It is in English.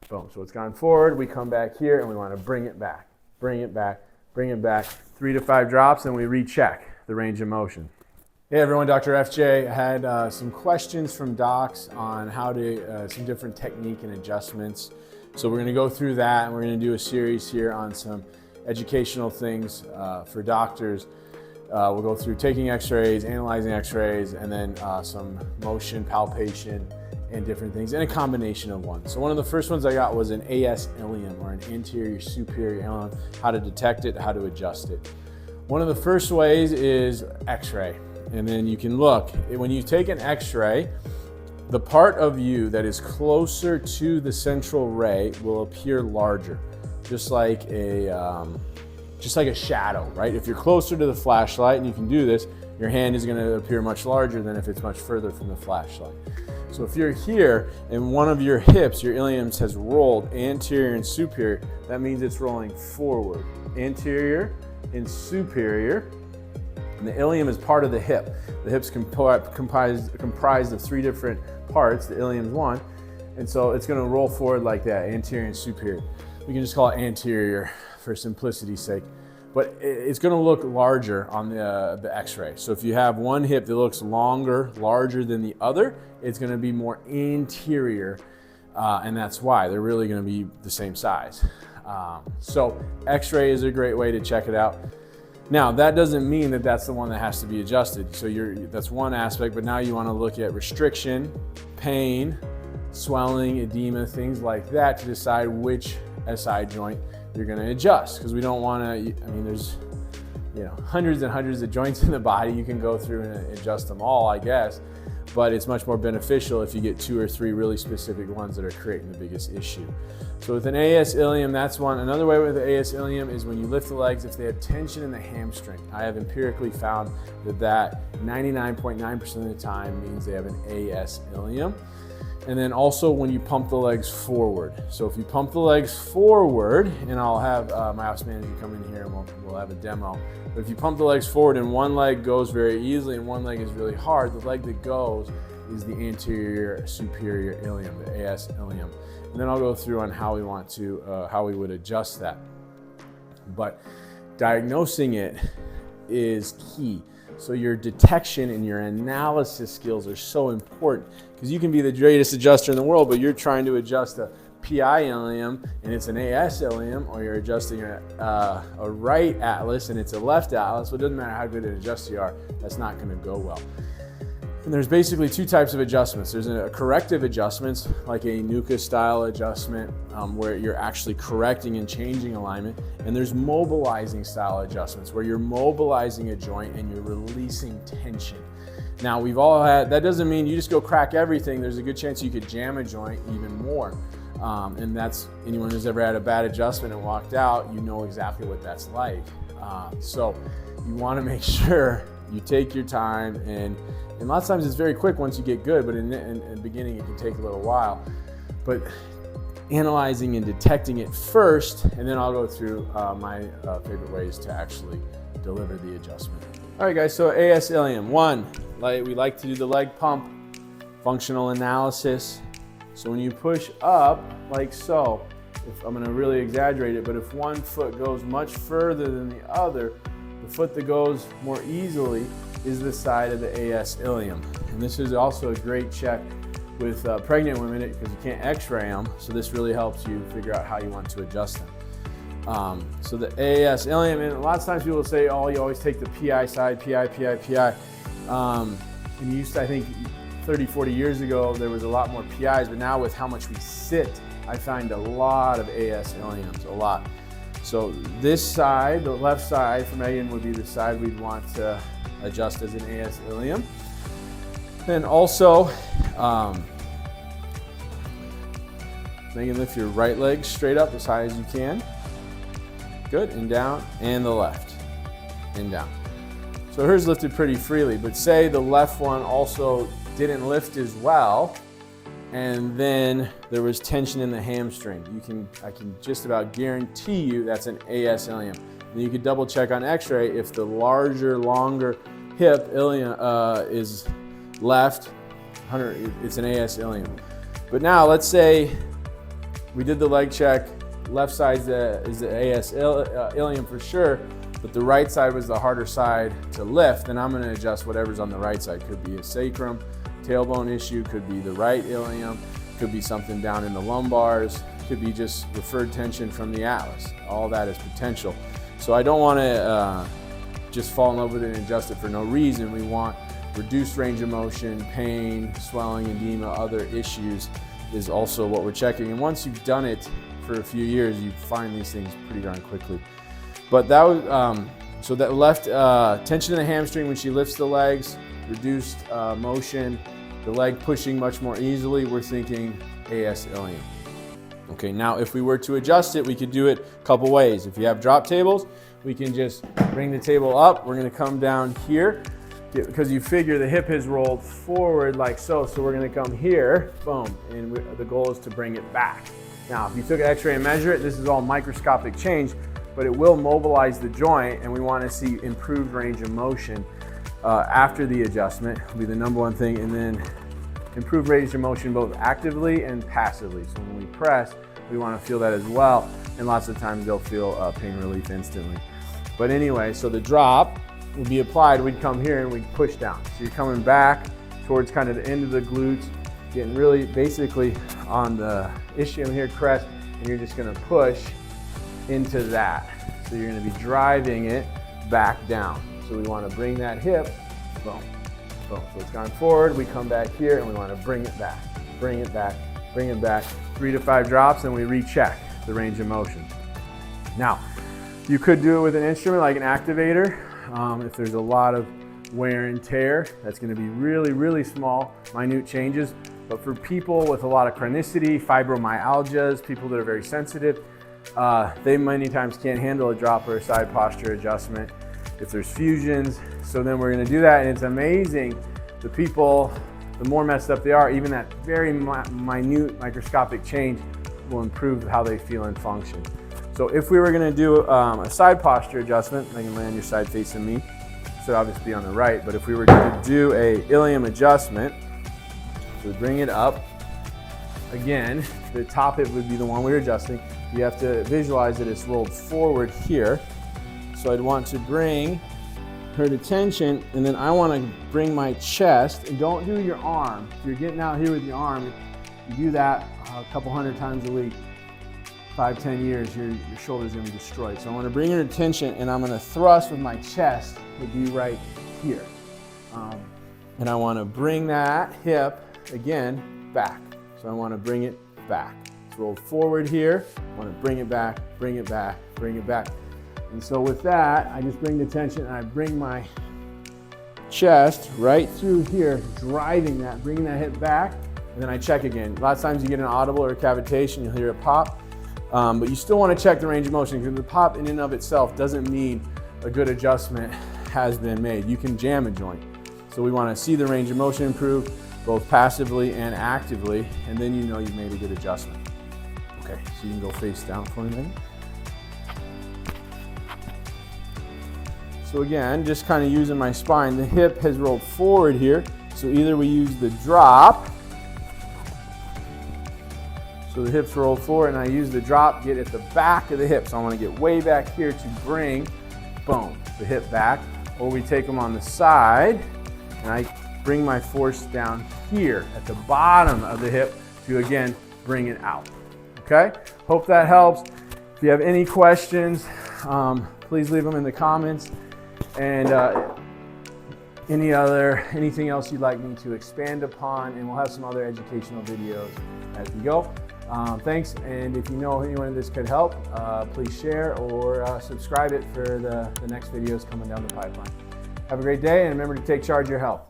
Boom. So it's gone forward. We come back here and we want to bring it back, bring it back, bring it back. 3 to 5 drops and we recheck the range of motion. Hey everyone, Dr. FJ. I had some questions from docs on how to, some different technique and adjustments. So we're going to go through that and we're going to do a series here on some educational things for doctors. We'll go through taking x-rays, analyzing x-rays, and then some motion, palpation, and different things, and a combination of one. So one of the first ones I got was an AS Ilium, or an anterior superior Ilium, how to detect it, how to adjust it. One of the first ways is x-ray. And then you can look, when you take an x-ray, the part of you that is closer to the central ray will appear larger, just like a shadow, right? If you're closer to the flashlight, and you can do this, your hand is going to appear much larger than if it's much further from the flashlight. So if you're here and one of your hips, your ilium has rolled anterior and superior, that means it's rolling forward. Anterior and superior. And the ilium is part of the hip. The hip's comprised of 3 different parts. The ilium's one. And so it's going to roll forward like that, anterior and superior. We can just call it anterior for simplicity's sake. But it's going to look larger on the x-ray. So if you have one hip that looks larger than the other, it's going to be more anterior, and that's why they're really going to be the same size. So x-ray is a great way to check it out. Now, that doesn't mean that that's the one that has to be adjusted. So that's one aspect, but now you want to look at restriction, pain, swelling, edema, things like that to decide which SI joint you're going to adjust, because we don't want to, I mean, there's hundreds and hundreds of joints in the body. You can go through and adjust them all, I guess, but it's much more beneficial if you get 2 or 3 really specific ones that are creating the biggest issue. So with an AS Ilium, that's one. Another way with the AS Ilium is when you lift the legs, if they have tension in the hamstring. I have empirically found that 99.9% of the time means they have an AS Ilium. And then also when you pump the legs forward. So if you pump the legs forward, and I'll have my ops manager come in here and we'll have a demo. But if you pump the legs forward and one leg goes very easily and one leg is really hard, the leg that goes is the anterior superior ilium, the AS Ilium. And then I'll go through on how we want to, how we would adjust that. But diagnosing it is key. So your detection and your analysis skills are so important, because you can be the greatest adjuster in the world, but you're trying to adjust a PI ilium and it's an AS ilium, or you're adjusting a right atlas and it's a left atlas. So it doesn't matter how good an adjuster you are, that's not going to go well. And there's basically 2 types of adjustments. There's a corrective adjustments, like a NUCA style adjustment, where you're actually correcting and changing alignment. And there's mobilizing style adjustments, where you're mobilizing a joint and you're releasing tension. Now, we've all had, that doesn't mean you just go crack everything. There's a good chance you could jam a joint even more. And that's, anyone who's ever had a bad adjustment and walked out, you know exactly what that's like. So you want to make sure you take your time, and lots of times it's very quick once you get good, but in the beginning it can take a little while. But analyzing and detecting it first, and then I'll go through my favorite ways to actually deliver the adjustment. All right guys, so AS Ilium. 1, we like to do the leg pump, functional analysis. So when you push up like so, I'm going to really exaggerate it, but if one foot goes much further than the other, the foot that goes more easily is the side of the AS Ilium. And this is also a great check with pregnant women, because you can't x-ray them. So this really helps you figure out how you want to adjust them. So the AS Ilium, and lots of times people will say, oh, you always take the PI side, PI. And you used to, I think 30, 40 years ago, there was a lot more PIs, but now with how much we sit, I find a lot of AS Iliums, a lot. So this side, the left side for Megan, would be the side we'd want to adjust as an AS Ilium. Then also, Megan, lift your right leg straight up as high as you can. Good, and down, and the left, and down. So hers lifted pretty freely, but say the left one also didn't lift as well, and then there was tension in the hamstring. I can just about guarantee you that's an AS Ilium. And you could double check on x-ray if the larger, longer hip ilium is left, it's an AS Ilium. But now let's say we did the leg check. Left side is the AS ilium for sure, but the right side was the harder side to lift, and I'm going to adjust whatever's on the right side. Could be a sacrum, tailbone issue, could be the right ilium, could be something down in the lumbars, could be just referred tension from the atlas. All that is potential. So I don't want to just fall in love with it and adjust it for no reason. We want reduced range of motion, pain, swelling, edema, other issues is also what we're checking. And once you've done it for a few years, you find these things pretty darn quickly. But that was, so that left tension in the hamstring when she lifts the legs, reduced motion, the leg pushing much more easily, we're thinking AS ilium. Okay, now if we were to adjust it, we could do it a couple ways. If you have drop tables, we can just bring the table up. We're gonna come down here because you figure the hip has rolled forward like so. So we're gonna come here, boom, and the goal is to bring it back. Now, if you took an x-ray and measure it, this is all microscopic change, but it will mobilize the joint, and we wanna see improved range of motion after the adjustment will be the number one thing, and then improve range of motion both actively and passively. So when we press, we want to feel that as well, and lots of times they'll feel pain relief instantly. But anyway, so the drop will be applied, we'd come here and we'd push down. So you're coming back towards kind of the end of the glutes, getting really basically on the ischium here, crest, and you're just going to push into that. So you're going to be driving it back down. So we want to bring that hip, boom, boom. So it's gone forward, we come back here and we want to bring it back, bring it back, bring it back. 3 to 5 drops and we recheck the range of motion. Now, you could do it with an instrument like an activator. If there's a lot of wear and tear, that's going to be really, really small, minute changes. But for people with a lot of chronicity, fibromyalgias, people that are very sensitive, they many times can't handle a drop or a side posture adjustment. If there's fusions, so then we're going to do that, and it's amazing. The people, the more messed up they are, even that very minute microscopic change will improve how they feel and function. So if we were going to do a side posture adjustment, I can lay on your side facing me, so obviously be on the right, but if we were going to do a ilium adjustment, so we bring it up, again, the top hip would be the one we're adjusting. You have to visualize that it's rolled forward here. So I'd want to bring her to tension, and then I want to bring my chest, and don't do your arm. If you're getting out here with your arm, you do that a couple hundred times a week, 5-10 years, your shoulder's gonna be destroyed. So I want to bring her to tension, and I'm going to thrust with my chest to be right here. And I want to bring that hip, again, back. So I want to bring it back. It's rolled forward here. I want to bring it back, bring it back, bring it back. And so with that, I just bring the tension and I bring my chest right through here, driving that, bringing that hip back, and then I check again. A lot of times you get an audible or a cavitation, you'll hear it pop, but you still want to check the range of motion, because the pop in and of itself doesn't mean a good adjustment has been made. You can jam a joint. So we want to see the range of motion improve, both passively and actively, and then you know you've made a good adjustment. Okay, so you can go face down for a minute. So again, just kind of using my spine, the hip has rolled forward here. So either we use the drop, so the hips roll forward, and I use the drop, get at the back of the hip. So I want to get way back here to bring, boom, the hip back. Or we take them on the side, and I bring my force down here at the bottom of the hip to, again, bring it out. Okay? Hope that helps. If you have any questions, please leave them in the comments. And anything else you'd like me to expand upon, and we'll have some other educational videos as we go. Thanks, and if you know anyone this could help, please share or subscribe it for the next videos coming down the pipeline. Have a great day, and remember to take charge of your health.